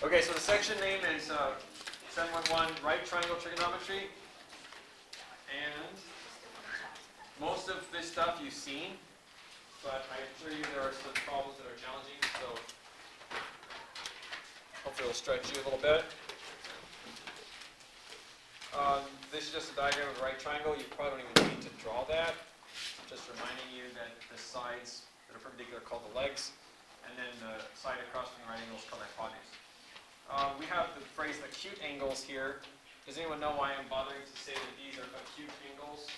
Okay, so the section name is 711 Right Triangle Trigonometry. And most of this stuff you've seen, but I assure you there are some problems that are challenging, so hopefully it'll stretch you a little bit. This is just a diagram of a right triangle. You probably don't even need to draw that. Just reminding you that the sides that are perpendicular are called the legs, and then the side across from the right angle is called the hypotenuse. We have the phrase acute angles here. Does anyone know why I'm bothering to say that these are acute angles?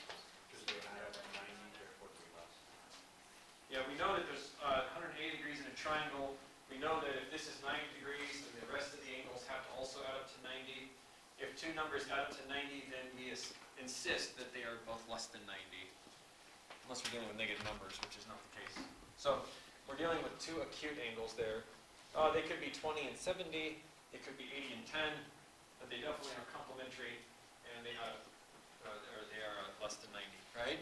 Because they add up to 90, therefore 3 less. Yeah, we know that there's 180 degrees in a triangle. We know that if this is 90 degrees, then the rest of the angles have to also add up to 90. If two numbers add up to 90, then we insist that they are both less than 90. Unless we're dealing with negative numbers, which is not the case. So we're dealing with two acute angles there. They could be 20 and 70. It could be 80 and 10. But they definitely are complementary, and they are less than 90, right?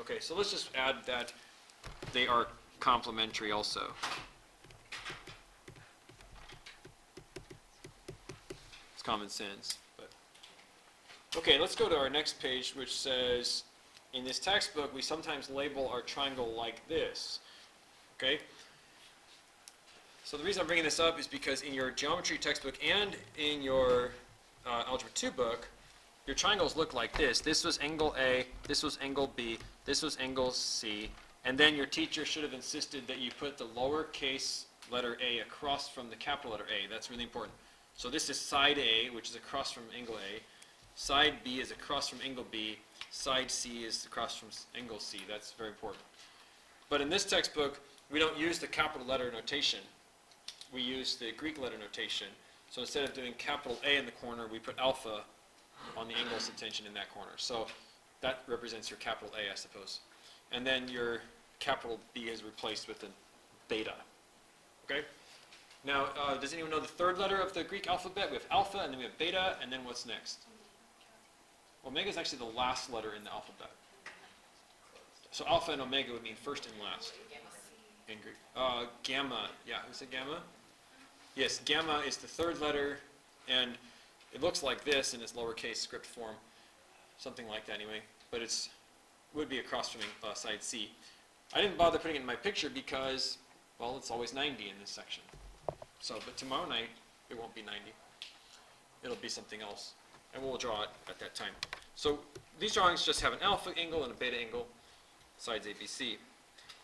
Okay, so let's just add that they are complementary also. It's common sense. But okay, let's go to our next page, which says, in this textbook, we sometimes label our triangle like this. Okay? So the reason I'm bringing this up is because in your geometry textbook and in your Algebra 2 book, your triangles look like this. This was angle A, this was angle B, this was angle C, and then your teacher should have insisted that you put the lowercase letter A across from the capital letter A. That's really important. So this is side A, which is across from angle A. Side B is across from angle B. Side C is across from angle C. That's very important. But in this textbook, we don't use the capital letter notation. We use the Greek letter notation. So instead of doing capital A in the corner, we put alpha on the angles of tension in that corner. So that represents your capital A, I suppose. And then your capital B is replaced with a beta. Okay? Now, does anyone know the third letter of the Greek alphabet? We have alpha, and then we have beta, and then what's next? Omega is actually the last letter in the alphabet. So alpha and omega would mean first and last in Greek. Gamma, yeah, who said gamma? Yes, gamma is the third letter, and it looks like this in its lowercase script form, something like that anyway, but it would be across from side C. I didn't bother putting it in my picture because, well, it's always 90 in this section. So, but tomorrow night, it won't be 90. It'll be something else, and we'll draw it at that time. So these drawings just have an alpha angle and a beta angle, sides A, B, C.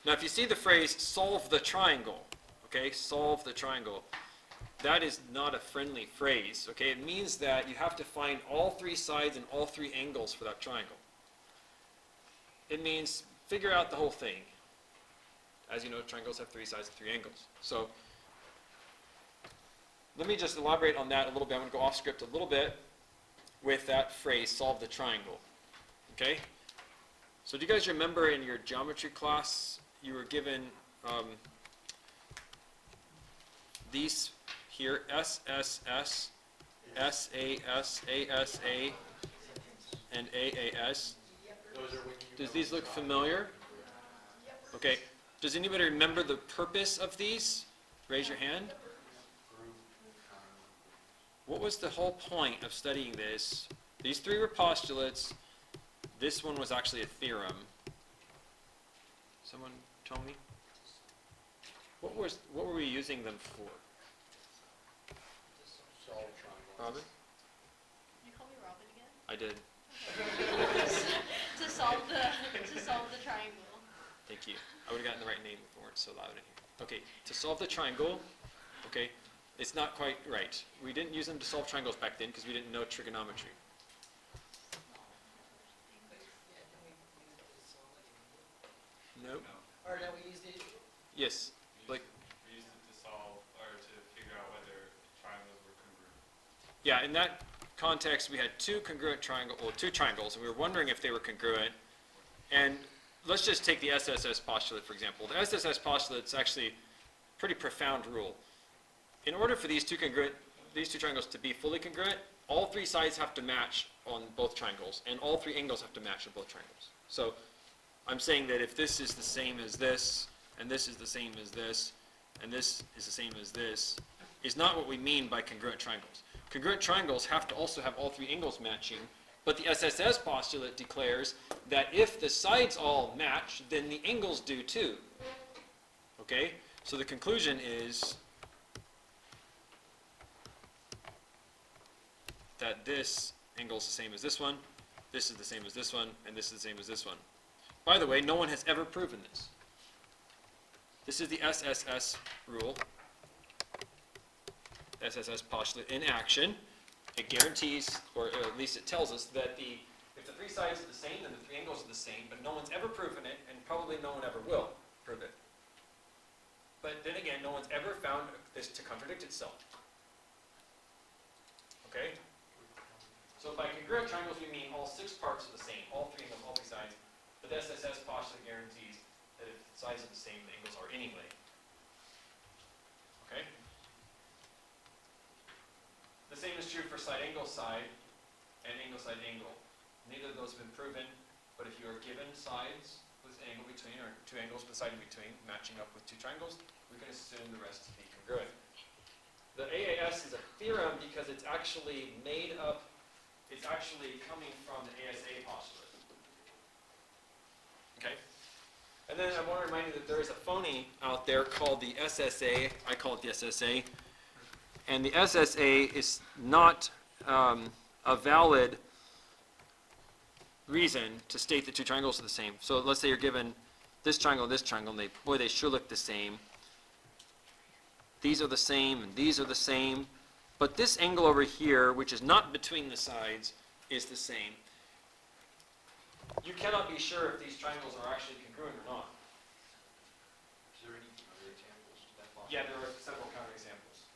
Now, if you see the phrase, solve the triangle, okay, solve the triangle, that is not a friendly phrase, okay? It means that you have to find all three sides and all three angles for that triangle. It means figure out the whole thing. As you know, triangles have three sides and three angles. So let me just elaborate on that a little bit. I'm going to go off script a little bit with that phrase, solve the triangle, okay? So do you guys remember in your geometry class, you were given these here, SSS, SAS, ASA, and AAS. Does these look familiar? Okay. Does anybody remember the purpose of these? Raise your hand. What was the whole point of studying this? These three were postulates. This one was actually a theorem. Someone tell me? What were we using them for? Solve triangles. Robin? Did you call me Robin again? I did. to solve the triangle. Thank you. I would have gotten the right name if we weren't so loud in here. Okay, to solve the triangle, okay, it's not quite right. We didn't use them to solve triangles back then because we didn't know trigonometry. No. Or that we used it. Yes. Like. We used it to solve or to figure out whether triangles were congruent. Yeah, in that context, we had two triangles, and we were wondering if they were congruent. And let's just take the SSS postulate, for example. The SSS postulate is actually a pretty profound rule. In order for these two triangles to be fully congruent, all three sides have to match on both triangles, and all three angles have to match on both triangles. So I'm saying that if this is the same as this, and this is the same as this, and this is the same as this, is not what we mean by congruent triangles. Congruent triangles have to also have all three angles matching, but the SSS postulate declares that if the sides all match, then the angles do too. Okay? So the conclusion is that this angle is the same as this one, this is the same as this one, and this is the same as this one. By the way, no one has ever proven this. This is the SSS rule, SSS postulate in action. It guarantees, or at least it tells us, that if the three sides are the same, then the three angles are the same, but no one's ever proven it, and probably no one ever will prove it. But then again, no one's ever found this to contradict itself. Okay? So by congruent triangles, we mean all six parts are the same, all three angles, all three sides. But the SSS postulate guarantees that if the sides are the same, the angles are anyway. Okay? The same is true for side angle side and angle side angle. Neither of those have been proven, but if you are given sides with an angle between, or two angles with a side in between, matching up with two triangles, we can assume the rest to be congruent. The AAS is a theorem because it's actually made up, it's actually coming from the ASA postulate. Okay? And then I want to remind you that there is a phony out there called the SSA. I call it the SSA. And the SSA is not a valid reason to state that two triangles are the same. So let's say you're given this triangle and this triangle, and they sure look the same. These are the same, and these are the same. But this angle over here, which is not between the sides, is the same. You cannot be sure if these triangles are actually congruent or not. Is there any other examples to that law? Yeah, there are several counterexamples.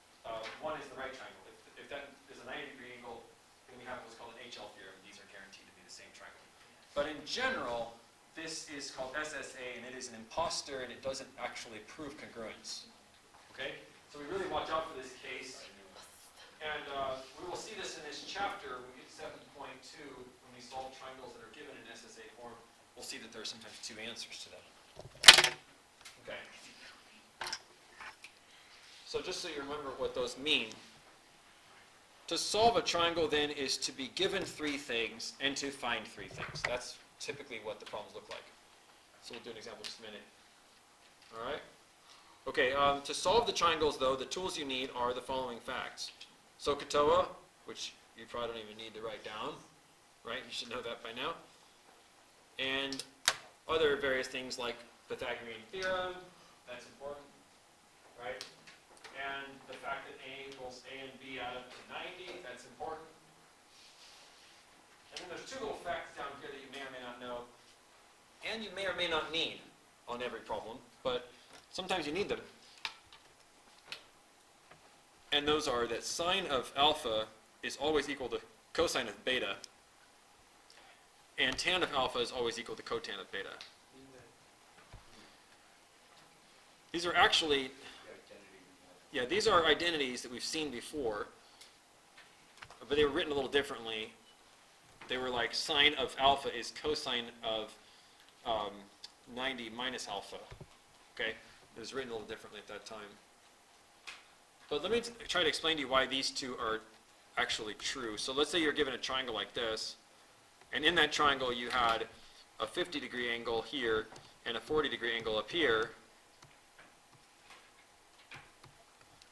One is the right triangle. If that is a 90-degree angle, then we have what's called an HL theorem. These are guaranteed to be the same triangle. But in general, this is called SSA, and it is an imposter, and it doesn't actually prove congruence. Okay? So we really watch out for this case. And we will see this in this chapter. When we get to 7.2, when we solve triangles that are given in SSA form, we'll see that there are sometimes two answers to them. Okay. So just so you remember what those mean, to solve a triangle then is to be given three things and to find three things. That's typically what the problems look like. So we'll do an example in just a minute. All right? Okay, to solve the triangles, though, the tools you need are the following facts. SOHCAHTOA, which you probably don't even need to write down, right? You should know that by now. And other various things like Pythagorean Theorem, that's important, right? And the fact that A equals A and B add up to 90, that's important. And then there's two little facts down here that you may or may not know, and you may or may not need on every problem, but sometimes you need them. And those are that sine of alpha is always equal to cosine of beta, and tan of alpha is always equal to cotan of beta. These are actually, yeah, these are identities that we've seen before, but they were written a little differently. They were like sine of alpha is cosine of 90 minus alpha. Okay? It was written a little differently at that time. But let me try to explain to you why these two are actually true. So let's say you're given a triangle like this, and in that triangle you had a 50-degree angle here and a 40-degree angle up here,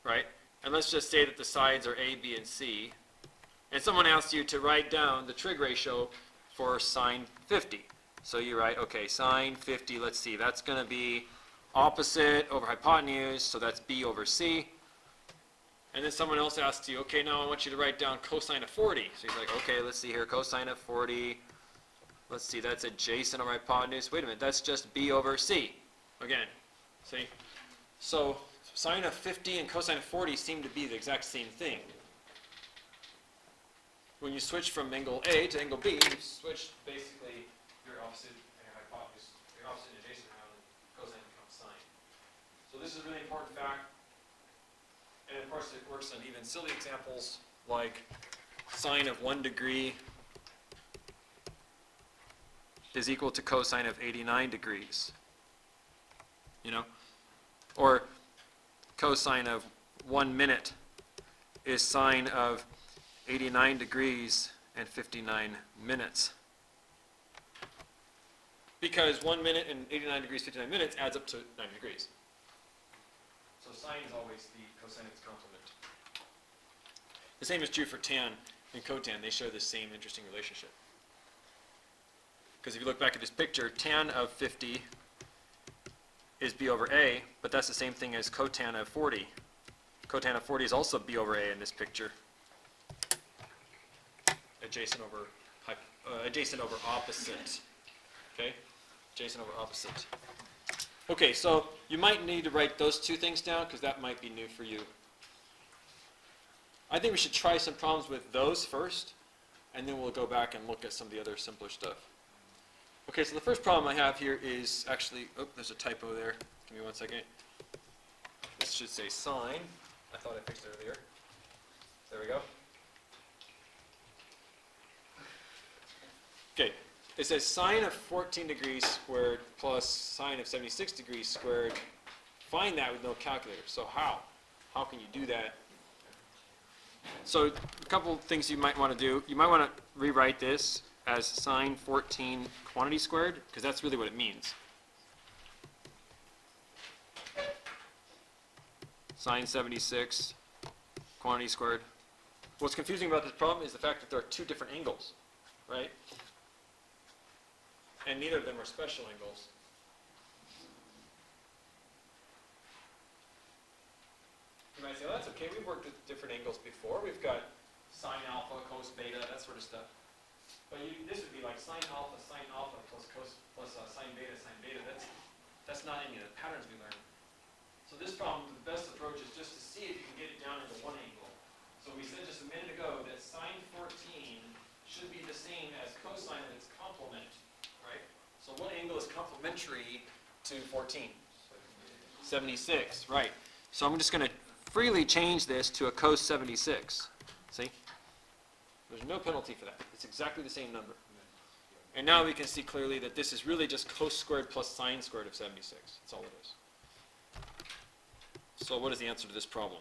right? And let's just say that the sides are A, B, and C. And someone asks you to write down the trig ratio for sine 50. So you write, okay, sine 50, let's see, that's going to be opposite over hypotenuse, so that's B over C. And then someone else asks you, okay, now I want you to write down cosine of 40. So he's like, okay, let's see here, cosine of 40. Let's see, that's adjacent over hypotenuse. Wait a minute, that's just B over C. Again, see? So sine of 50 and cosine of 40 seem to be the exact same thing. When you switch from angle A to angle B, you switch basically your opposite and your hypotenuse, your opposite and adjacent around, and cosine becomes sine. So this is a really important fact. And of course it works on even silly examples like sine of 1 degree is equal to cosine of 89 degrees. You know? Or cosine of 1 minute is sine of 89 degrees and 59 minutes. Because 1 minute and 89 degrees, 59 minutes adds up to 90 degrees. So sine is always the cosine of its complement. The same is true for tan and cotan. They share the same interesting relationship. Because if you look back at this picture, tan of 50 is b over a, but that's the same thing as cotan of 40. Cotan of 40 is also b over a in this picture. Adjacent over opposite. Okay? Adjacent over opposite. Okay, so you might need to write those two things down because that might be new for you. I think we should try some problems with those first, and then we'll go back and look at some of the other simpler stuff. Okay, so the first problem I have here is actually, oh, there's a typo there. Give me 1 second. This should say sine. I thought I fixed it earlier. There we go. Okay, it says sine of 14 degrees squared plus sine of 76 degrees squared. Find that with no calculator. So how? How can you do that? So a couple things you might want to do. You might want to rewrite this as sine 14 quantity squared, because that's really what it means. Sine 76 quantity squared. What's confusing about this problem is the fact that there are two different angles, right? And neither of them are special angles. You might say, well, that's okay, we've worked with different angles before. We've got sine alpha, cos beta, that sort of stuff. But this would be like sine alpha plus sine beta. That's not any of the patterns we learned. So this problem, the best approach is just to see if you can get it down into one angle. So we said just a minute ago that sine 14 should be the same as cosine of its complement, right? So what angle is complementary to 14? 76, right. So I'm just going to freely change this to a cos 76. See? There's no penalty for that. It's exactly the same number. And now we can see clearly that this is really just cos squared plus sine squared of 76. That's all it is. So what is the answer to this problem?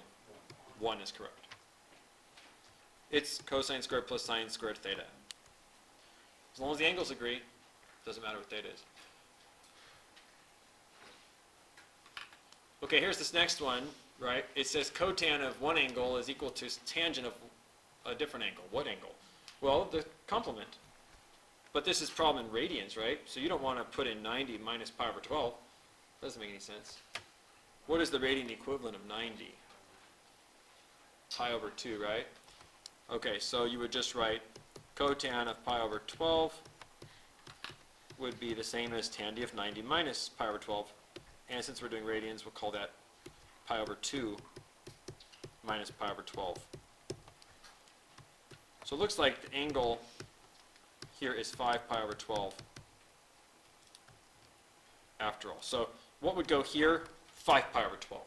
1 is correct. It's cosine squared plus sine squared theta. As long as the angles agree, doesn't matter what theta is. Okay, here's this next one, right? It says cotan of one angle is equal to tangent of a different angle. What angle? Well, the complement. But this is problem in radians, right? So you don't want to put in 90 minus pi over 12. Doesn't make any sense. What is the radian equivalent of 90? Pi over 2, right? Okay, so you would just write cotan of pi over 12 would be the same as tan of 90 minus pi over 12. And since we're doing radians, we'll call that pi over 2 minus pi over 12. So it looks like the angle here is 5 pi over 12 after all. So what would go here? 5 pi over 12.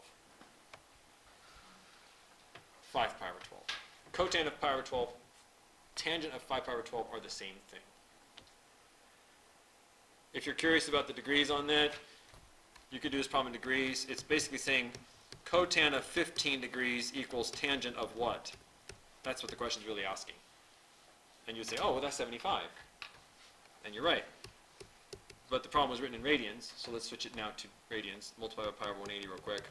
5 pi over 12. Cotan of pi over 12, tangent of 5 pi over 12 are the same thing. If you're curious about the degrees on that, you could do this problem in degrees. It's basically saying cotan of 15 degrees equals tangent of what? That's what the question's really asking. And you'd say, oh, well, that's 75. And you're right. But the problem was written in radians, so let's switch it now to radians. Multiply by pi over 180 real quick.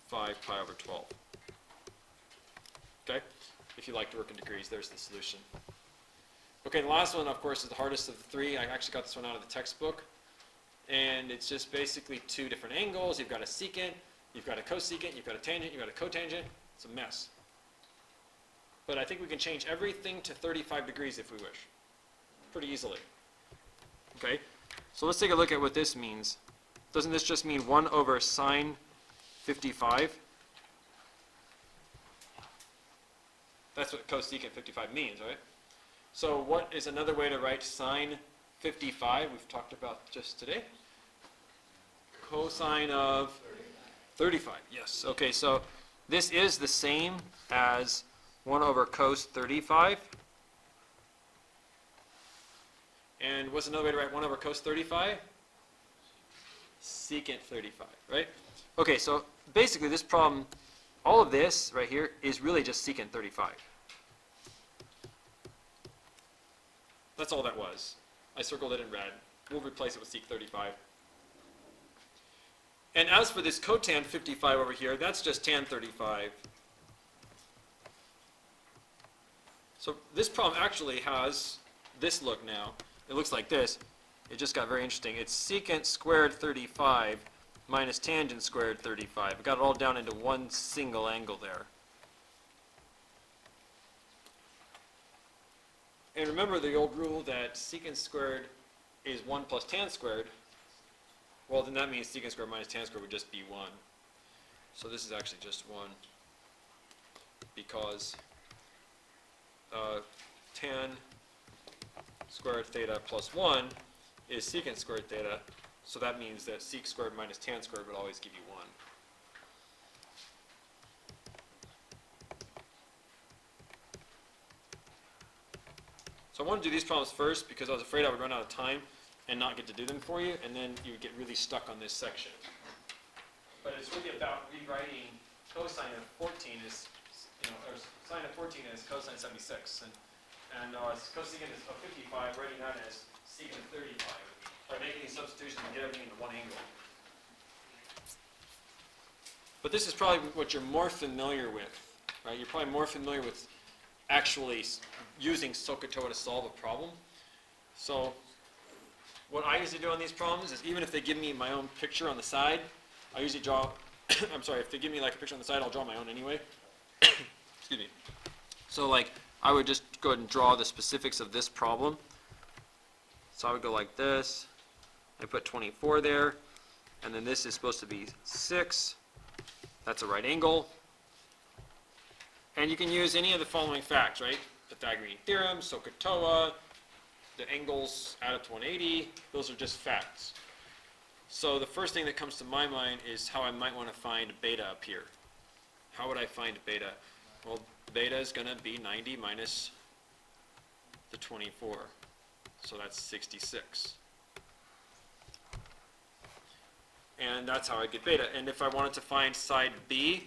5 pi over 12. Okay? If you like to work in degrees, there's the solution. Okay, the last one, of course, is the hardest of the three. I actually got this one out of the textbook. And it's just basically two different angles. You've got a secant, you've got a cosecant, you've got a tangent, you've got a cotangent. It's a mess. But I think we can change everything to 35 degrees if we wish. Pretty easily. Okay, so let's take a look at what this means. Doesn't this just mean 1 over sine 55? That's what cosecant 55 means, right? So what is another way to write sine 55 we've talked about just today? Cosine of 35, yes. Okay, so this is the same as 1 over cos 35. And what's another way to write 1 over cos 35? Secant 35, right? Okay, so basically this problem all of this right here is really just secant 35. That's all that was. I circled it in red. We'll replace it with sec 35. And as for this cotan 55 over here, that's just tan 35. So this problem actually has this look now. It looks like this. It just got very interesting. It's secant squared 35 minus tangent squared 35. I got it all down into one single angle there. And remember the old rule that secant squared is 1 plus tan squared. Well, then that means secant squared minus tan squared would just be 1. So this is actually just 1 because tan squared theta plus 1 is secant squared theta. So that means that sec squared minus tan squared would always give you 1. So I want to do these problems first because I was afraid I would run out of time and not get to do them for you, and then you would get really stuck on this section. But it's really about rewriting cosine of 14 as, or sine of 14 as cosine 76, and cosecant of 55, writing that as secant of 35. By making these substitutions and get everything into one angle. But this is probably what you're more familiar with, right? You're probably more familiar with actually using SOHCAHTOA to solve a problem. So what I usually do on these problems is even if they give me my own picture on the side, I usually draw, I'm sorry, if they give me like a picture on the side, I'll draw my own anyway. Excuse me. So like I would just go ahead and draw the specifics of this problem. So I would go like this. I put 24 there, and then this is supposed to be 6. That's a right angle. And you can use any of the following facts, right? Pythagorean Theorem, SOHCAHTOA, the angles add up to 180. Those are just facts. So the first thing that comes to my mind is how I might want to find beta up here. How would I find beta? Well, beta is going to be 90 minus the 24. So that's 66. And that's how I get beta. And if I wanted to find side B,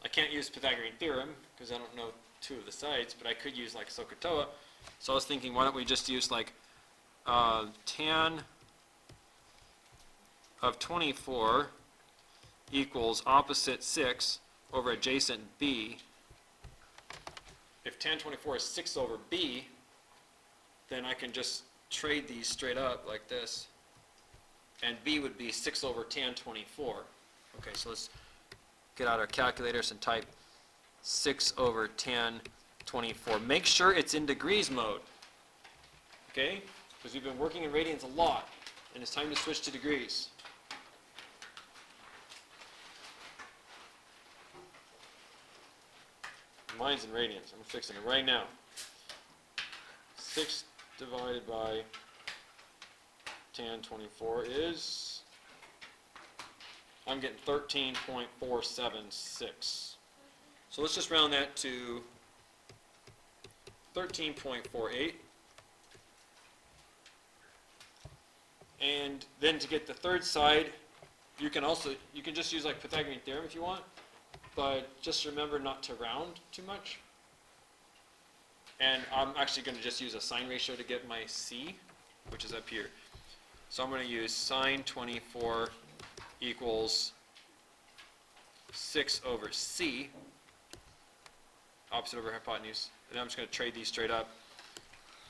I can't use Pythagorean Theorem because I don't know two of the sides, but I could use like SOHCAHTOA. So I was thinking, why don't we just use like tan of 24 equals opposite 6 over adjacent B. If tan 24 is 6 over B, then I can just trade these straight up like this. And B would be 6 over tan 24. Okay, so let's get out our calculators and type 6 over tan 24. Make sure it's in degrees mode. Okay? Because we've been working in radians a lot, and it's time to switch to degrees. Mine's in radians. I'm fixing it right now. 6 divided by tan 24 is, I'm getting 13.476. So let's just round that to 13.48. And then to get the third side, you can just use like Pythagorean Theorem if you want, but just remember not to round too much. And I'm actually going to just use a sine ratio to get my C, which is up here. So I'm going to use sine 24 equals 6 over C, opposite over hypotenuse. And I'm just going to trade these straight up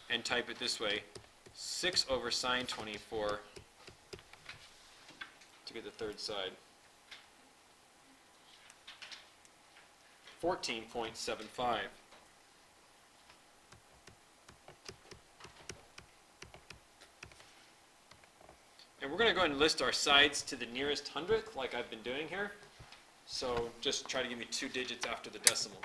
and type it this way, 6 over sine 24 to get the third side. 14.75. And we're going to go ahead and list our sides to the nearest hundredth, like I've been doing here. So just try to give me 2 digits after the decimal.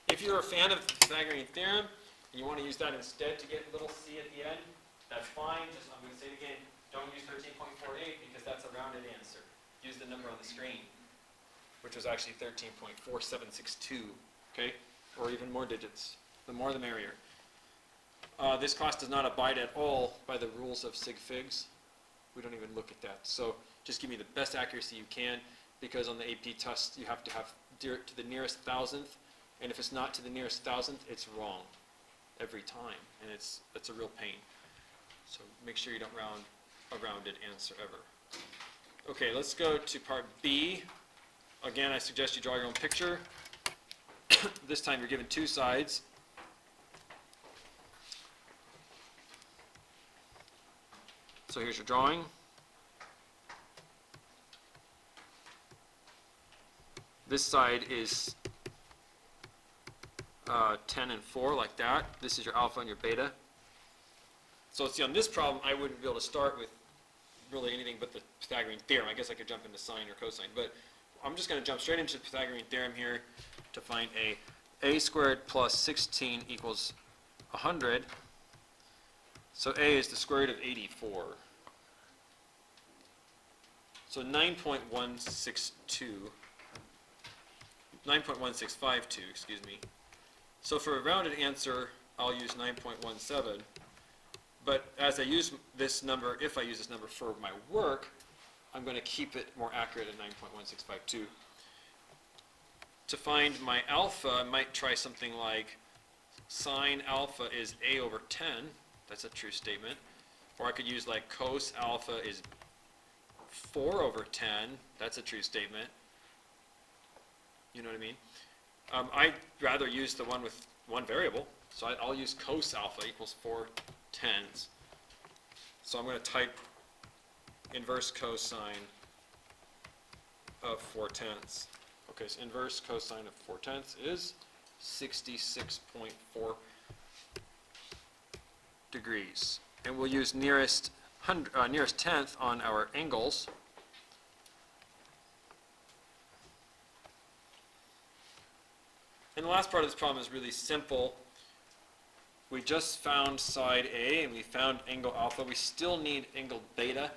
If you're a fan of the Pythagorean Theorem, and you want to use that instead to get little c at the end, that's fine. Just, I'm going to say it again, don't use 13.48 because that's a rounded answer. Use the number on the screen, which was actually 13.4762, okay? Or even more digits. The more the merrier. This class does not abide at all by the rules of sig figs. We don't even look at that. So just give me the best accuracy you can, because on the AP test you have to have to the nearest thousandth, and if it's not to the nearest thousandth, it's wrong every time, and it's a real pain. So make sure you don't round a rounded answer ever. Okay, let's go to part B. Again, I suggest you draw your own picture. This time you're given two sides. So here's your drawing. This side is 10 and 4, like that. This is your alpha and your beta. So see, on this problem, I wouldn't be able to start with really anything but the Pythagorean Theorem. I guess I could jump into sine or cosine, but I'm just going to jump straight into the Pythagorean Theorem here to find a squared plus 16 equals 100. So a is the square root of 84. So 9.1652, excuse me. So for a rounded answer, I'll use 9.17. But as I use this number, if I use this number for my work, I'm going to keep it more accurate at 9.1652. To find my alpha, I might try something like sine alpha is a over 10. That's a true statement. Or I could use like cos alpha is 4 over 10. That's a true statement. You know what I mean? I'd rather use the one with one variable. So I'll use cos alpha equals 4 tenths. So I'm going to type inverse cosine of 4 tenths. Okay, so inverse cosine of 4 tenths is 66.4 degrees. And we'll use nearest tenth on our angles. And the last part of this problem is really simple. We just found side A and we found angle alpha. We still need angle beta,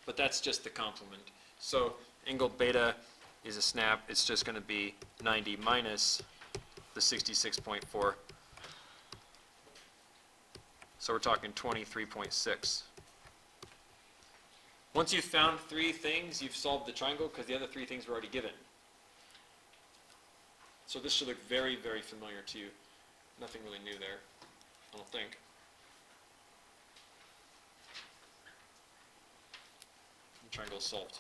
but that's just the complement. So angle beta is a snap. It's just going to be 90 minus the 66.4. So we're talking 23.6. Once you've found 3 things, you've solved the triangle because the other 3 things were already given. So this should look very, very familiar to you. Nothing really new there, I don't think. The triangle is solved.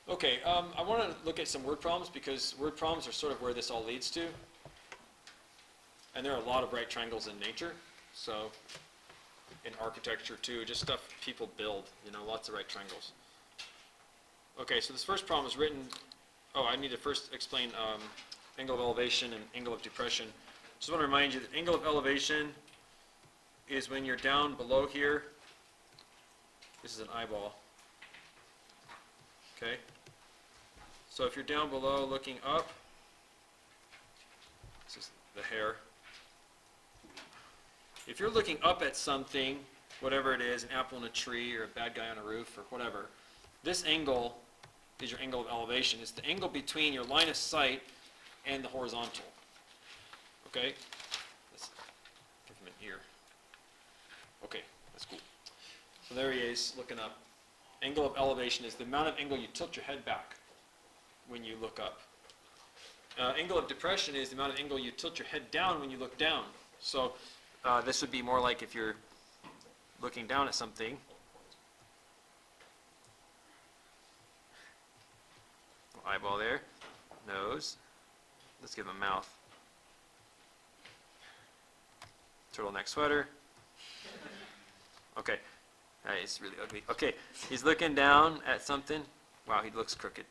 Okay, I want to look at some word problems because word problems are sort of where this all leads to. And there are a lot of right triangles in nature, so in architecture too, just stuff people build, lots of right triangles. Okay, so this first problem is written, I need to first explain angle of elevation and angle of depression. Just want to remind you that angle of elevation is when you're down below here. This is an eyeball. Okay? So if you're down below looking up, this is the hair. If you're looking up at something, whatever it is, an apple in a tree or a bad guy on a roof or whatever, this angle is your angle of elevation. It's the angle between your line of sight and the horizontal. Okay? Let's give him an ear. Okay, that's cool. So there he is, looking up. Angle of elevation is the amount of angle you tilt your head back when you look up. Angle of depression is the amount of angle you tilt your head down when you look down. So this would be more like if you're looking down at something. Eyeball there, nose. Let's give him a mouth. Turtleneck sweater. Okay, it's really ugly. Okay, he's looking down at something. Wow, he looks crooked.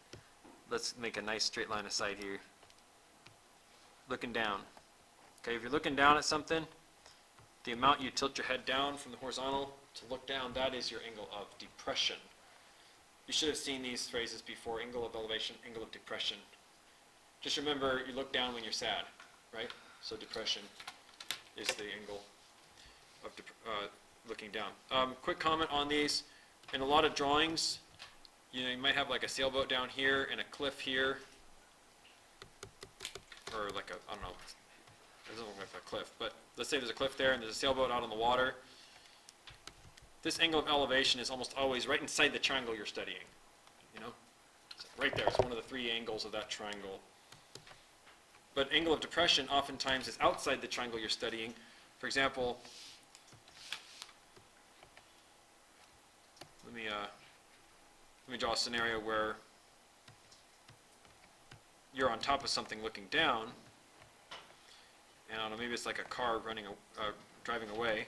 Let's make a nice straight line of sight here. Looking down. Okay, if you're looking down at something, the amount you tilt your head down from the horizontal to look down, that is your angle of depression. You should have seen these phrases before: angle of elevation, angle of depression. Just remember, you look down when you're sad, right? So depression is the angle of looking down. Quick comment on these. In a lot of drawings, you might have like a sailboat down here and a cliff here, or like a, I don't know, it doesn't look like a cliff, but let's say there's a cliff there and there's a sailboat out on the water. This angle of elevation is almost always right inside the triangle you're studying, you know? So right there, it's one of the three angles of that triangle. But angle of depression oftentimes is outside the triangle you're studying. For example, let me draw a scenario where you're on top of something looking down, and I don't know, maybe it's like a car driving away.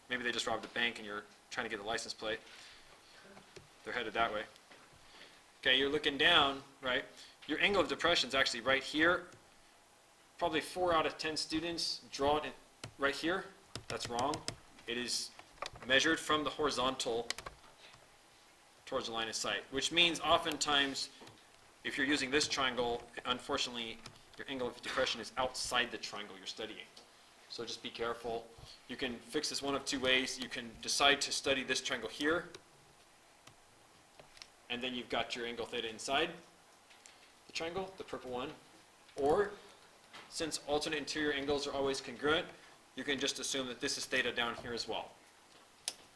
Maybe they just robbed a bank and you're trying to get the license plate. They're headed that way. Okay, you're looking down, right? Your angle of depression is actually right here. Probably 4 out of 10 students draw it right here. That's wrong. It is measured from the horizontal towards the line of sight, which means oftentimes if you're using this triangle, unfortunately, your angle of depression is outside the triangle you're studying. So just be careful. You can fix this one of two ways. You can decide to study this triangle here, and then you've got your angle theta inside the triangle, the purple one. Or, since alternate interior angles are always congruent, you can just assume that this is theta down here as well.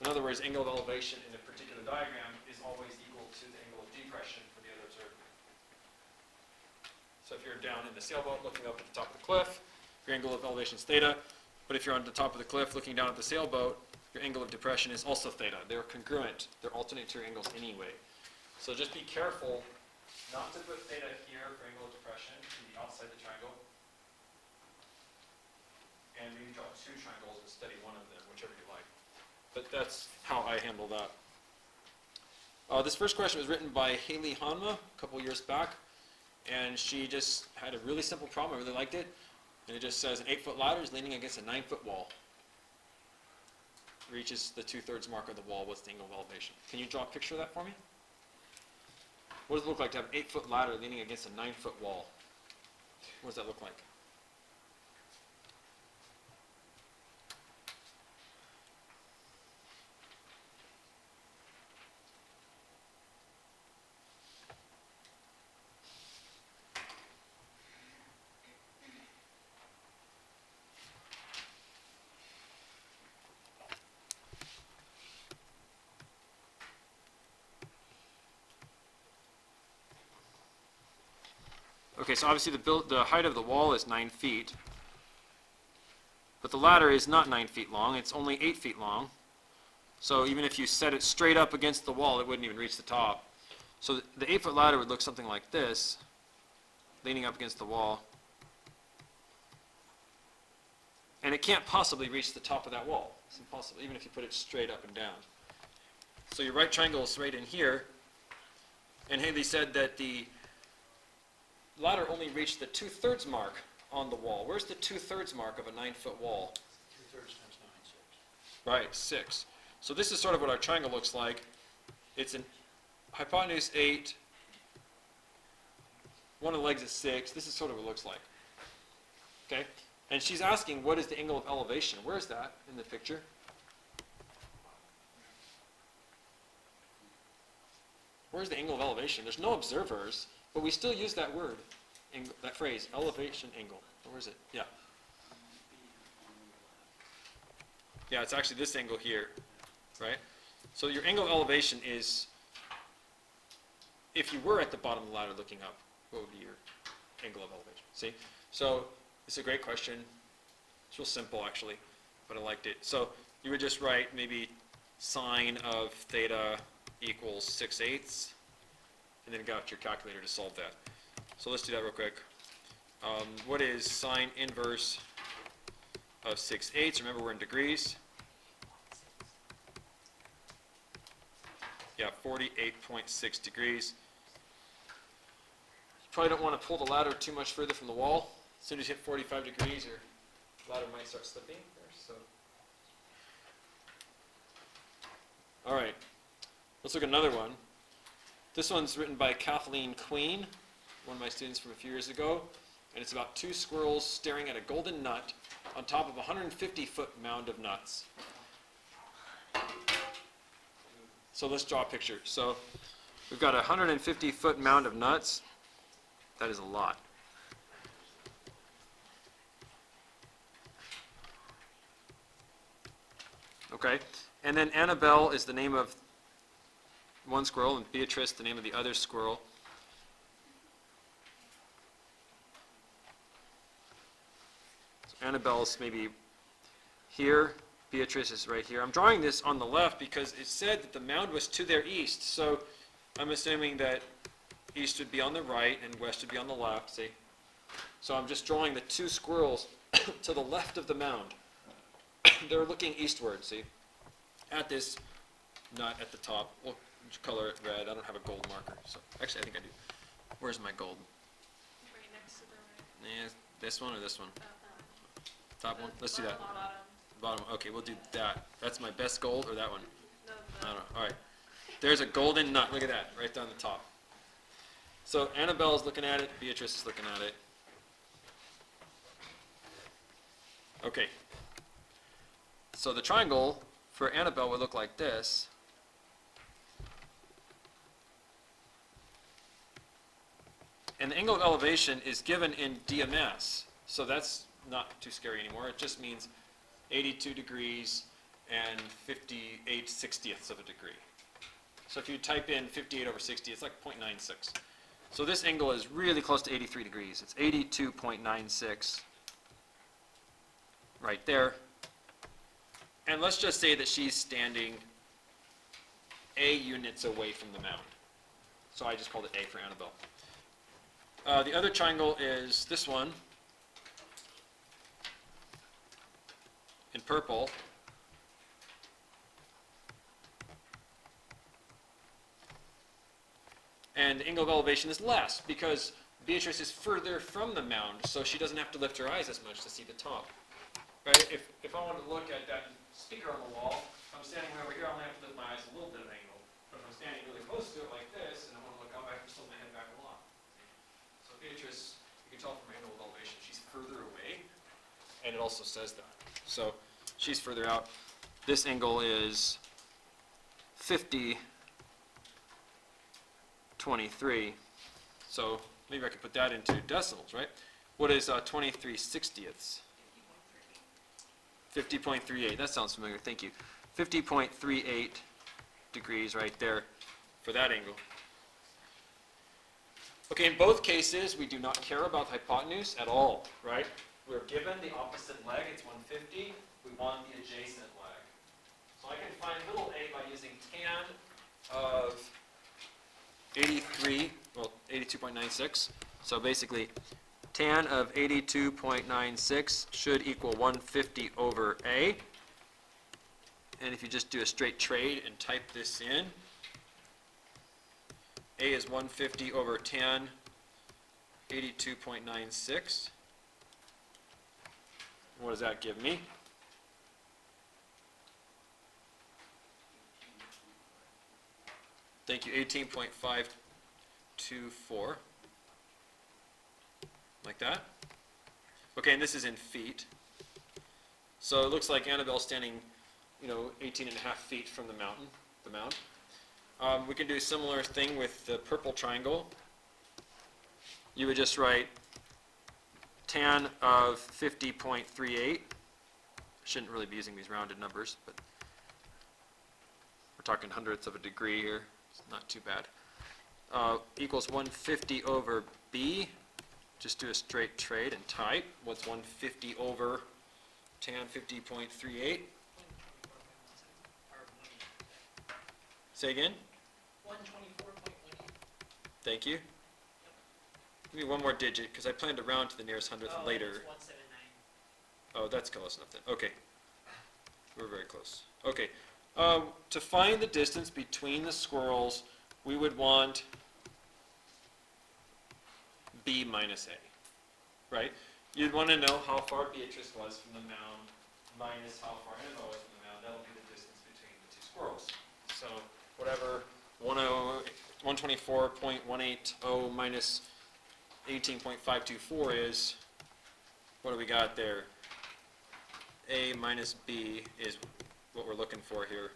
In other words, angle of elevation in a particular diagram is always equal to the angle of depression for the other observer. So if you're down in the sailboat looking up at the top of the cliff, your angle of elevation is theta. But if you're on the top of the cliff looking down at the sailboat, your angle of depression is also theta. They're congruent. They're alternate interior angles anyway. So just be careful not to put theta here for angle of depression to be outside the triangle. And maybe draw two triangles and study one of them, whichever you like. But that's how I handle that. This first question was written by Haley Hanma a couple years back. And she just had a really simple problem. I really liked it. And it just says an 8-foot ladder is leaning against a 9-foot wall. Reaches the 2/3 mark of the wall. What's the angle of elevation? Can you draw a picture of that for me? What does it look like to have an 8-foot ladder leaning against a 9-foot wall? What does that look like? Okay, so obviously the height of the wall is 9 feet, but the ladder is not 9 feet long, it's only 8 feet long. So even if you set it straight up against the wall, it wouldn't even reach the top. So the 8-foot ladder would look something like this, leaning up against the wall. And it can't possibly reach the top of that wall. It's impossible, even if you put it straight up and down. So your right triangle is right in here, and Haley said that the ladder only reached the 2/3 mark on the wall. Where's the 2/3 mark of a 9-foot wall? 2/3 times 9, 6. Right, 6. So this is sort of what our triangle looks like. It's an hypotenuse 8, one of the legs is 6. This is sort of what it looks like. Okay? And she's asking, what is the angle of elevation? Where is that in the picture? Where's the angle of elevation? There's no observers. But we still use that word, that phrase, elevation angle. Where is it? Yeah. Yeah, it's actually this angle here, right? So your angle of elevation is, if you were at the bottom of the ladder looking up, what would be your angle of elevation? See? So it's a great question. It's real simple, actually, but I liked it. So you would just write maybe sine of theta equals 6/8. And then got your calculator to solve that. So let's do that real quick. What is sine inverse of 6/8? Remember, we're in degrees. Yeah, 48.6 degrees. You probably don't want to pull the ladder too much further from the wall. As soon as you hit 45 degrees, your ladder might start slipping there. So, all right, let's look at another one. This one's written by Kathleen Queen, one of my students from a few years ago, and it's about 2 squirrels staring at a golden nut on top of a 150-foot mound of nuts. So let's draw a picture. So we've got a 150-foot mound of nuts. That is a lot. Okay, and then Annabelle is the name of one squirrel, and Beatrice the name of the other squirrel. So Annabelle's maybe here, Beatrice is right here. I'm drawing this on the left because it said that the mound was to their east, so I'm assuming that east would be on the right and west would be on the left, see? So I'm just drawing the two squirrels to the left of the mound. They're looking eastward, see? At this nut at the top. We'll color it red. I don't have a gold marker. So actually, I think I do. Where's my gold? Right next to the Yeah, this one or this one? one. Top one? Let's do that. Bottom. Bottom. Okay, we'll do that. That's my best gold, or that one? No, I don't know. All right. There's a golden nut. Look at that, right down the top. So Annabelle's looking at it. Beatrice is looking at it. Okay. So the triangle for Annabelle would look like this. And the angle of elevation is given in DMS. So that's not too scary anymore. It just means 82 degrees and 58/60ths of a degree. So if you type in 58/60, it's like 0.96. So this angle is really close to 83 degrees. It's 82.96 right there. And let's just say that she's standing A units away from the mound. So I just called it A for Annabelle. The other triangle is this one in purple. And the angle of elevation is less because Beatrice is further from the mound, so she doesn't have to lift her eyes as much to see the top. Right? If I wanted to look at that speaker on the wall, if I'm standing way over here, I only have to lift my eyes a little bit of angle. But if I'm standing really close to it like this, and I want to look up, I have to tilt my head back a lot. So Beatrice, you can tell from her angle of elevation, she's further away, and it also says that. So she's further out. This angle is 50/23. So maybe I could put that into decimals, right? What is 23/60ths? 50.38. That sounds familiar. Thank you. 50.38 degrees right there for that angle. Okay, in both cases, we do not care about the hypotenuse at all, right? We're given the opposite leg, it's 150. We want the adjacent leg. So I can find little a by using tan of 83, well, 82.96. So basically, tan of 82.96 should equal 150 over A. And if you just do a straight trade and type this in, A is 150 over tan 82.96. What does that give me? Thank you, 18.524. Like that. Okay, and this is in feet. So it looks like Annabelle's standing, 18.5 feet from the mound. We can do a similar thing with the purple triangle. You would just write tan of 50.38. Shouldn't really be using these rounded numbers, but we're talking hundredths of a degree here. It's not too bad. Equals 150 over B. Just do a straight trade and type. What's 150 over tan 50.38? Say again? 124.18. Thank you. Give me one more digit, because I plan to round to the nearest hundredth later. It's 179. Oh, that's close enough then. Okay. We're very close. Okay. To find the distance between the squirrels, we would want B minus A, right? You'd want to know how far Beatrice was from the mound minus how far Annabelle was from the mound. That'll be the distance between the two squirrels. So whatever 124.180 minus 18.524 is, what do we got there? A minus B is what we're looking for here.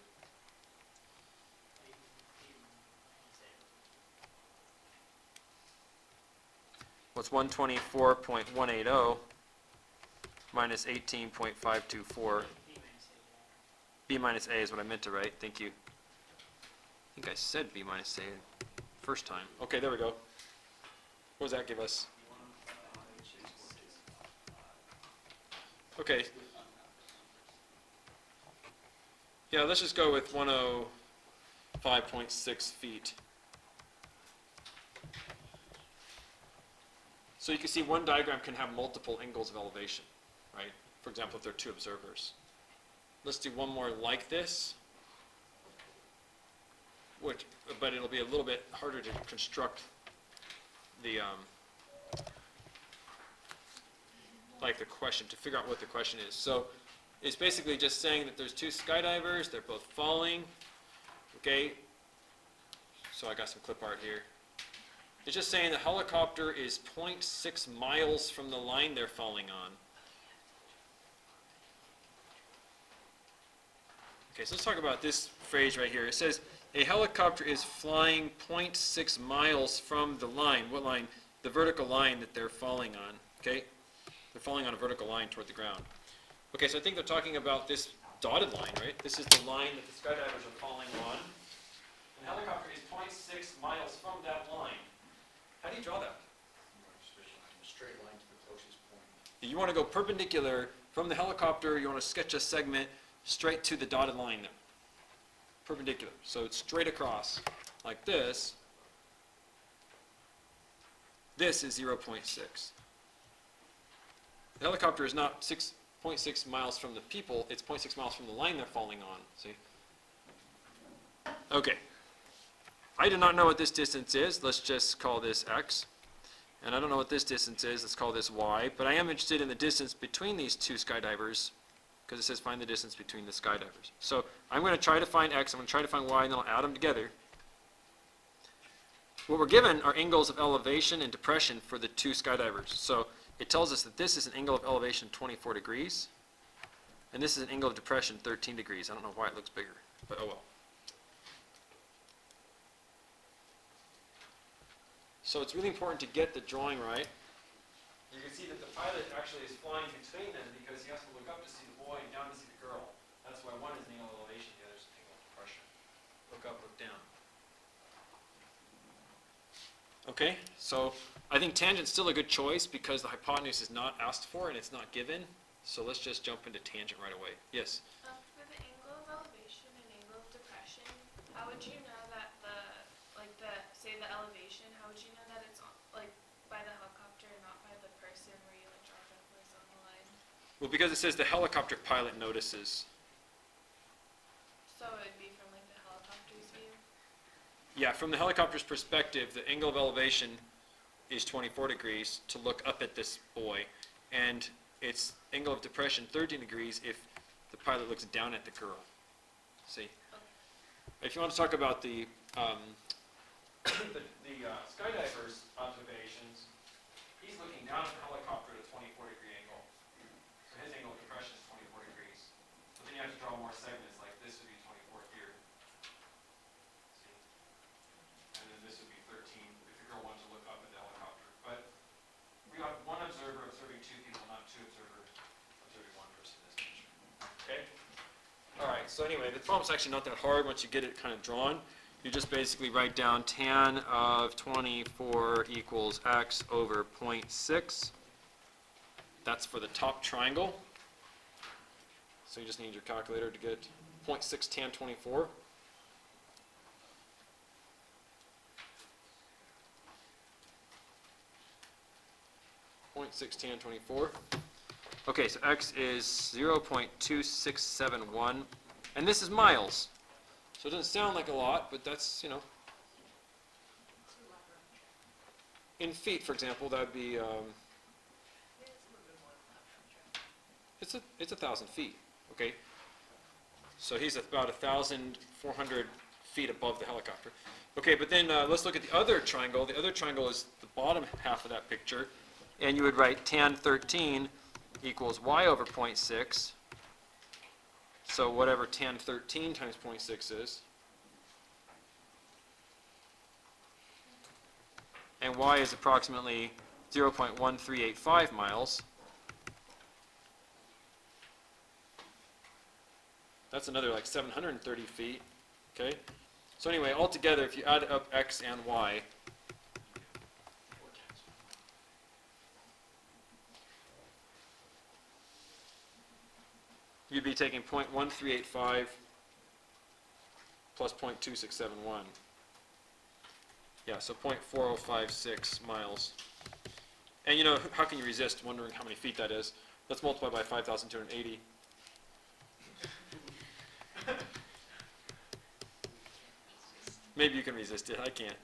What's 124.180 minus 18.524? b minus a is what I meant to write. Thank you. I think I said b minus a first time. Okay, there we go. What does that give us? Okay. Yeah, let's just go with 105.6 feet. So you can see one diagram can have multiple angles of elevation, right? For example, if there are two observers. Let's do one more like this, but it'll be a little bit harder to construct the like the question, to figure out what the question is. So it's basically just saying that there's two skydivers, they're both falling, okay? So I got some clip art here. It's just saying the helicopter is 0.6 miles from the line they're falling on. Okay, so let's talk about this phrase right here. It says, a helicopter is flying 0.6 miles from the line. What line? The vertical line that they're falling on, okay? They're falling on a vertical line toward the ground. Okay, so I think they're talking about this dotted line, right? This is the line that the skydivers are falling on. And the helicopter is 0.6 miles from that line. How do you draw that? A straight line to the closest point. You want to go perpendicular from the helicopter, you want to sketch a segment straight to the dotted line there. Perpendicular. So it's straight across like this. This is 0.6. The helicopter is not 6.6 miles from the people, it's 0.6 miles from the line they're falling on. See? Okay. I do not know what this distance is. Let's just call this x. And I don't know what this distance is. Let's call this y. But I am interested in the distance between these two skydivers, because it says find the distance between the skydivers. So I'm going to try to find x, I'm going to try to find y, and then I'll add them together. What we're given are angles of elevation and depression for the two skydivers. So it tells us that this is an angle of elevation 24 degrees, and this is an angle of depression 13 degrees. I don't know why it looks bigger, but oh well. So it's really important to get the drawing right. You can see that the pilot actually is flying between them because he has to look up to see the boy and down to see the girl. That's why one is an angle of elevation, the other is an angle of depression. Look up, look down. Okay, so I think tangent's still a good choice because the hypotenuse is not asked for and it's not given. So let's just jump into tangent right away. Yes? For the angle of elevation and angle of depression, how would you know that say the elevation, how would you know that it's like by the helicopter and not by the person where you like draw that horizontal line? Well, because it says the helicopter pilot notices. So it would be from like the helicopter's view? Yeah, from the helicopter's perspective, the angle of elevation is 24 degrees to look up at this boy, and its angle of depression 13 degrees if the pilot looks down at the girl. See? Okay. If you want to talk about the skydiver's observations, he's looking down at the helicopter at a 24-degree angle. So his angle of depression is 24 degrees. But then you have to draw more segments, like this would be 24 here. See? And then this would be 13 if the girl wanted to look up at the helicopter. But we have one observer observing two people, not two observers observing one person in this picture. Okay? All right, so anyway, the problem's actually not that hard once you get it kind of drawn. You just basically write down tan of 24 equals x over 0.6. That's for the top triangle. So you just need your calculator to get 0.6 tan 24. .6 tan 24. Okay, so x is 0.2671, and this is miles. So it doesn't sound like a lot, but that's, you know, in feet, for example, that would be, it's 1,000 feet, okay? So he's about 1,400 feet above the helicopter. Okay, but then let's look at the other triangle. The other triangle is the bottom half of that picture, and you would write tan 13 equals y over 0.6. So whatever tan 13 times 0.6 is. And y is approximately 0.1385 miles. That's another like 730 feet, okay? So anyway, altogether, if you add up x and y, you'd be taking 0.1385 plus 0.2671. Yeah, so 0.4056 miles. And you know, how can you resist wondering how many feet that is? Let's multiply by 5,280. Maybe you can resist it, I can't.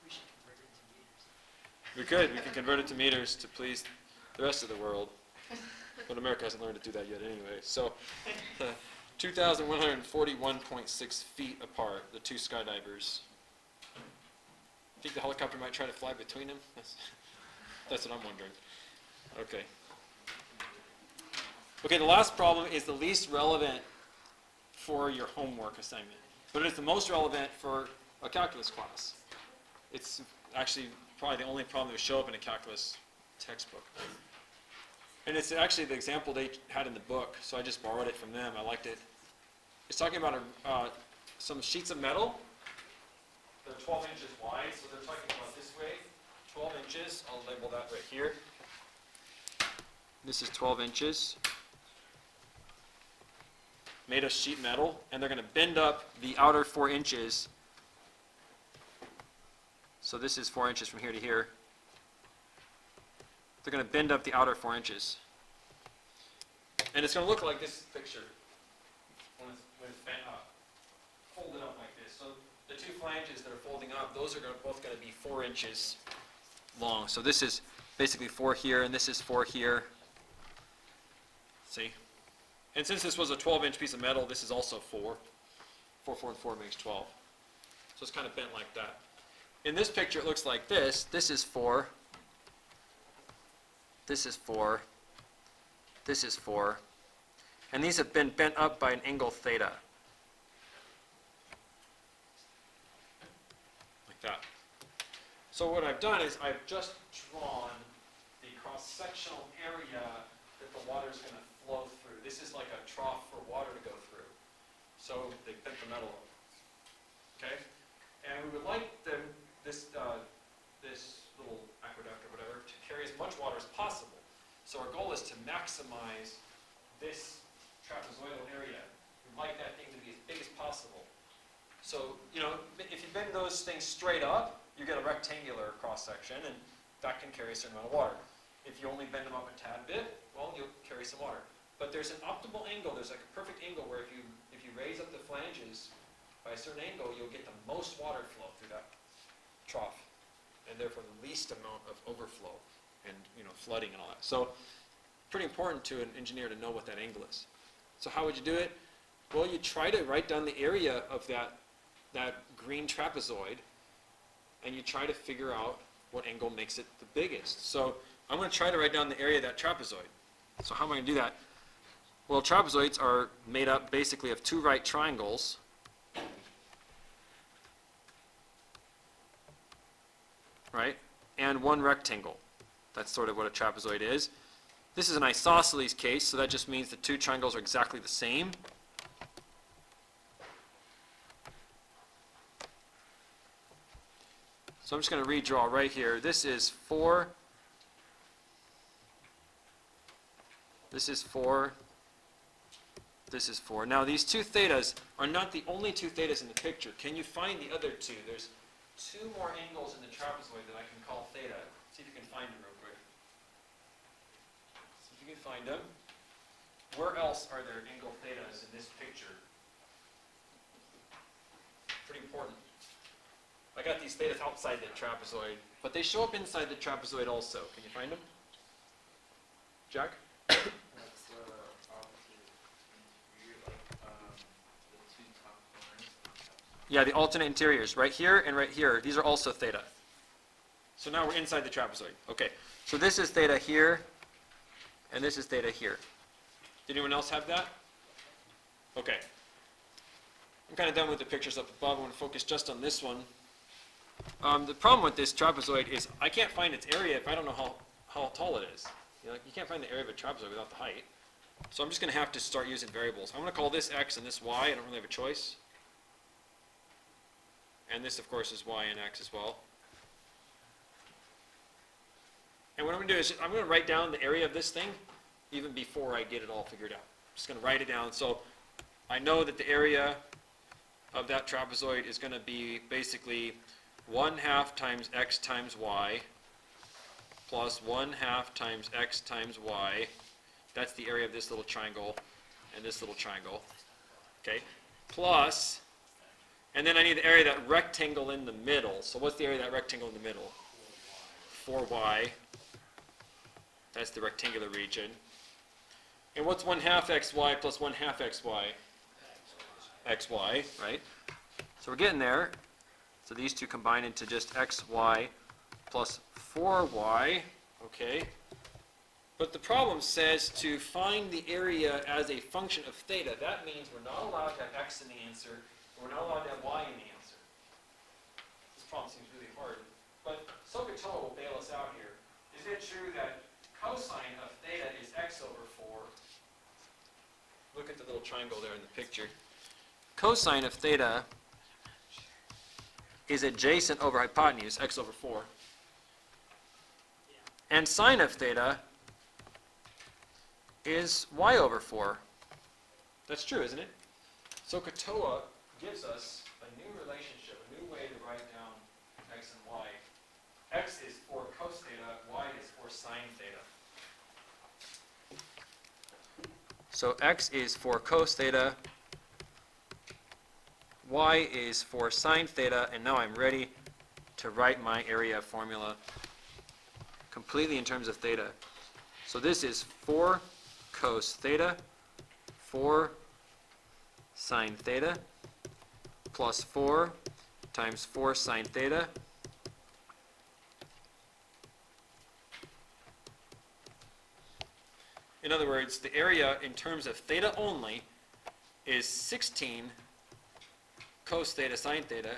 We should convert it to meters. We can convert it to meters to please the rest of the world. But America hasn't learned to do that yet anyway. So, 2,141.6 feet apart, the two skydivers. Think the helicopter might try to fly between them? That's what I'm wondering. Okay. Okay, the last problem is the least relevant for your homework assignment, but it is the most relevant for a calculus class. It's actually probably the only problem that would show up in a calculus textbook. And it's actually the example they had in the book, so I just borrowed it from them. I liked it. It's talking about some sheets of metal. They're 12 inches wide, so they're talking about this way. 12 inches, I'll label that right here. This is 12 inches. Made of sheet metal, and they're going to bend up the outer 4 inches. So this is 4 inches from here to here. They're going to bend up the outer 4 inches. And it's going to look like this picture when it's bent up, folded up like this. So the two flanges that are folding up, those are both going to be 4 inches long. So this is basically 4 here, and this is 4 here. See? And since this was a 12-inch piece of metal, this is also 4. 4, 4, and 4 makes 12. So it's kind of bent like that. In this picture, it looks like this. This is 4. This is 4. This is 4. And these have been bent up by an angle theta. Like that. So what I've done is I've just drawn the cross-sectional area that the water is going to flow through. This is like a trough for water to go through. So they bent the metal up. Okay? And we would like this little aqueduct or whatever to carry as much water as possible. So our goal is to maximize this trapezoidal area. We'd like that thing to be as big as possible. So, you know, if you bend those things straight up, you get a rectangular cross-section, and that can carry a certain amount of water. If you only bend them up a tad bit, well, you'll carry some water. But there's an optimal angle, there's like a perfect angle where if you raise up the flanges by a certain angle, you'll get the most water flow through that trough, and therefore the least amount of overflow and, you know, flooding and all that. So pretty important to an engineer to know what that angle is. So how would you do it? Well, you try to write down the area of that green trapezoid, and you try to figure out what angle makes it the biggest. So I'm going to try to write down the area of that trapezoid. So how am I going to do that? Well, trapezoids are made up basically of two right triangles. Right? And one rectangle. That's sort of what a trapezoid is. This is an isosceles case, so that just means the two triangles are exactly the same. So I'm just going to redraw right here. This is 4. This is 4. This is 4. Now these two thetas are not the only two thetas in the picture. Can you find the other two? There's two more angles in the trapezoid that I can call theta. See if you can find them real quick. See if you can find them. Where else are there angle thetas in this picture? Pretty important. I got these thetas outside the trapezoid, but they show up inside the trapezoid also. Can you find them? Jack? That's the opposite interior, like the two top corners. Yeah, the alternate interiors, right here and right here. These are also theta. So now we're inside the trapezoid. Okay, so this is theta here, and this is theta here. Did anyone else have that? Okay. I'm kind of done with the pictures up above. I want to focus just on this one. The problem with this trapezoid is I can't find its area if I don't know how tall it is. You can't find the area of a trapezoid without the height. So I'm just going to have to start using variables. I'm going to call this x and this y. I don't really have a choice. And this, of course, is y and x as well. And what I'm going to do is I'm going to write down the area of this thing even before I get it all figured out. I'm just going to write it down. So I know that the area of that trapezoid is going to be basically 1/2 times x times y plus 1/2 times x times y. That's the area of this little triangle and this little triangle. Okay? Plus, and then I need the area of that rectangle in the middle. So what's the area of that rectangle in the middle? 4y. That's the rectangular region. And what's 1/2 xy plus 1/2 xy? xy, right? So we're getting there. So these two combine into just xy plus 4y, okay? But the problem says to find the area as a function of theta. That means we're not allowed to have x in the answer, and we're not allowed to have y in the answer. This problem seems really hard. But Sokotoa will bail us out here. Is it true that cosine of theta is x over 4? Look at the little triangle there in the picture. Cosine of theta is adjacent over hypotenuse, x over 4. And sine of theta is y over 4. That's true, isn't it? So Sokotoa gives us a new relationship, a new way to write down x and y. X is for cos theta, y is for sine theta. So x is for cos theta, y is for sine theta, and now I'm ready to write my area formula completely in terms of theta. So this is 4 cos theta, 4 sine theta, plus 4 times 4 sine theta, in other words, the area in terms of theta only is 16 cos theta sine theta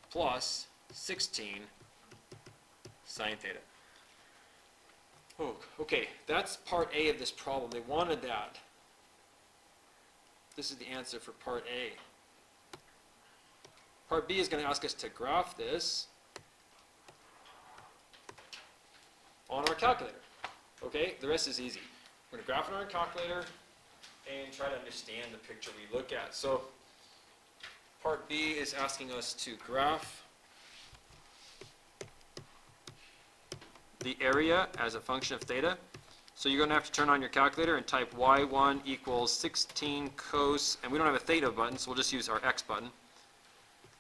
plus 16 sine theta. Oh, okay, that's part A of this problem. They wanted that. This is the answer for part A. Part B is going to ask us to graph this on our calculator. Okay, the rest is easy. We're going to graph it on our calculator and try to understand the picture we look at. So part B is asking us to graph the area as a function of theta. So you're going to have to turn on your calculator and type y1 equals 16 cos, and we don't have a theta button, so we'll just use our x button.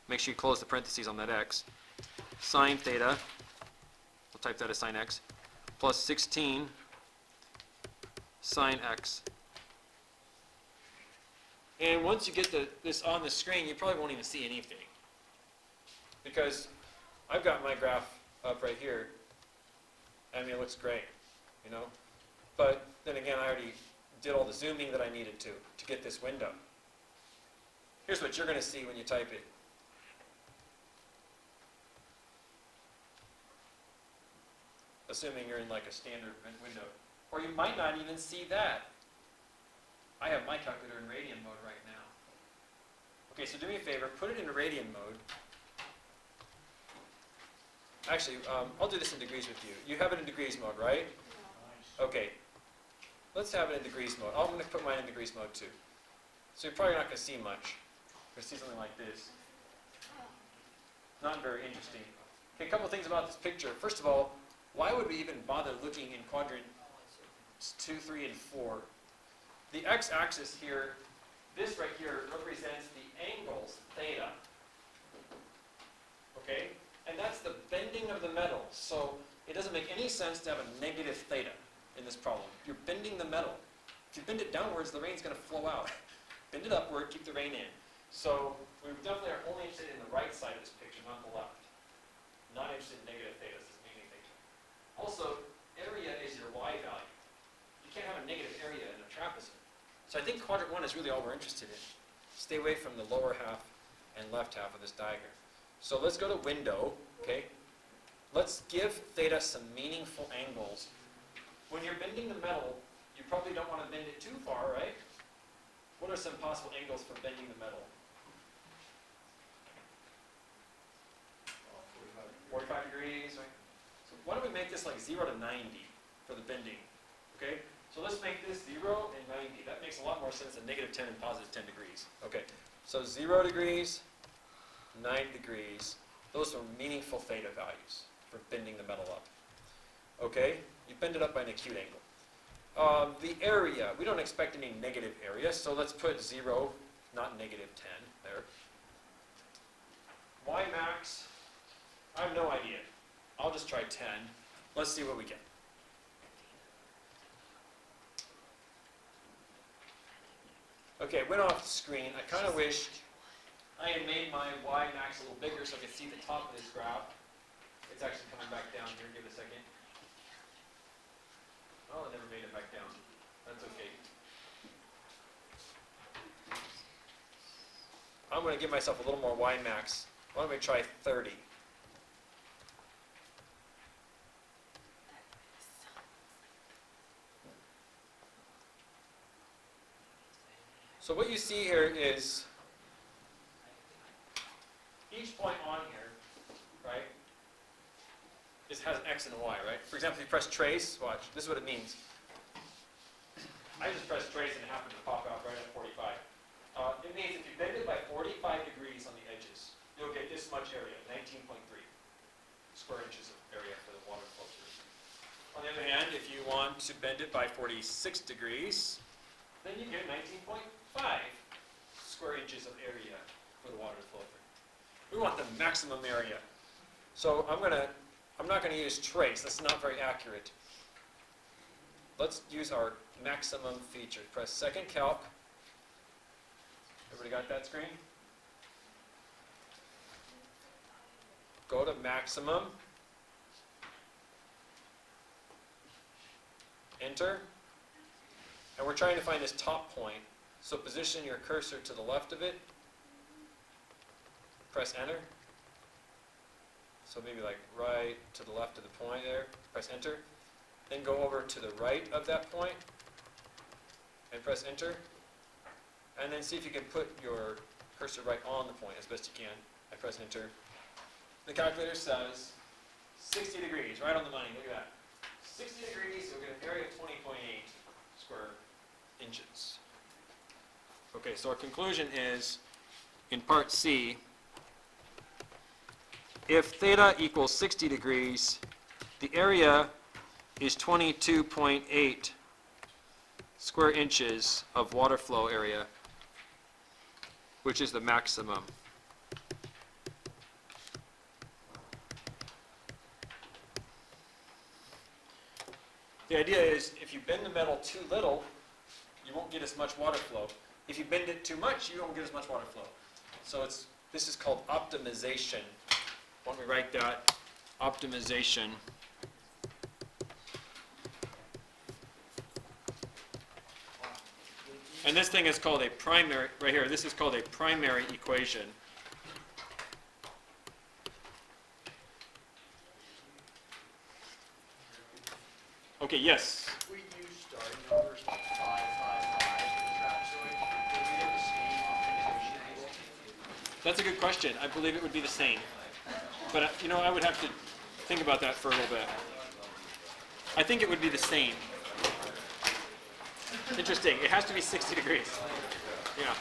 Make sure you close the parentheses on that x. Sine theta, we'll type that as sine x, plus 16 sine x. And once you get this on the screen, you probably won't even see anything, because I've got my graph up right here. I mean, it looks great, you know. But then again, I already did all the zooming that I needed to get this window. Here's what you're going to see when you type it. Assuming you're in like a standard window. Or you might not even see that. I have my calculator in radian mode right now. Okay, so do me a favor, put it in radian mode. Actually, I'll do this in degrees with you. You have it in degrees mode, right? Okay. Let's have it in degrees mode. I'm going to put mine in degrees mode too. So you're probably not going to see much. You're going to see something like this. Not very interesting. Okay, a couple things about this picture. First of all, why would we even bother looking in quadrant 2, 3, and 4? The x-axis here, this right here, represents the angles theta. Okay? And that's the bending of the metal. So it doesn't make any sense to have a negative theta in this problem. You're bending the metal. If you bend it downwards, the rain's going to flow out. Bend it upward, keep the rain in. So we definitely are only interested in the right side of this picture, not the left. Not interested in negative thetas, doesn't mean anything. Also, area is your y value. You can't have a negative area in a trapezoid. So I think quadrant 1 is really all we're interested in. Stay away from the lower half and left half of this diagram. So let's go to window, okay? Let's give theta some meaningful angles. When you're bending the metal, You probably don't want to bend it too far, right? What are some possible angles for bending the metal? 45 degrees, right? So why don't we make this like 0 to 90 for the bending, okay? So let's make this 0 and 90. That makes a lot more sense than negative 10 and positive 10 degrees. Okay, so 0 degrees, 90 degrees. Those are meaningful theta values for bending the metal up. Okay, you bend it up by an acute angle. The area, we don't expect any negative area, so let's put 0, not negative 10 there. Y max, I have no idea. I'll just try 10. Let's see what we get. Okay, it went off the screen. I kind of wish I had made my Y max a little bigger so I could see the top of this graph. It's actually coming back down here. Give it a second. Oh, it never made it back down. That's okay. I'm going to give myself a little more Y max. Why don't we try 30? So what you see here is each point on here, right, has an X and a Y, right? For example, if you press trace, watch, this is what it means. I just pressed trace and it happened to pop out right at 45. It means if you bend it by 45 degrees on the edges, you'll get this much area, 19.3 square inches of area for the water flow through. On the other hand, if you want to bend it by 46 degrees, then you get 19.5 square inches of area for the water to flow through. We want the maximum area. So I'm not going to use trace. That's not very accurate. Let's use our maximum feature. Press second calc. Everybody got that screen? Go to maximum. Enter. And we're trying to find this top point. So position your cursor to the left of it. Press enter. So maybe like right to the left of the point there. Press enter. Then go over to the right of that point and press enter. And then see if you can put your cursor right on the point as best you can. I press enter. The calculator says 60 degrees, right on the money. Look at that. 60 degrees, so we get an area of 20.8 square inches. Okay, so our conclusion is, in part C, if theta equals 60 degrees, the area is 22.8 square inches of water flow area, which is the maximum. The idea is, if you bend the metal too little, you won't get as much water flow. If you bend it too much, you won't get as much water flow. So this is called optimization. Why don't we write that? Optimization. And this thing is called a primary, right here, this is called a primary equation. Okay, yes? If we use starting numbers like 5, 5, 5 for the trapezoid, would we get the same optimization angle? That's a good question. I believe it would be the same. But, you know, I would have to think about that for a little bit. I think it would be the same. Interesting. It has to be 60 degrees. Yeah.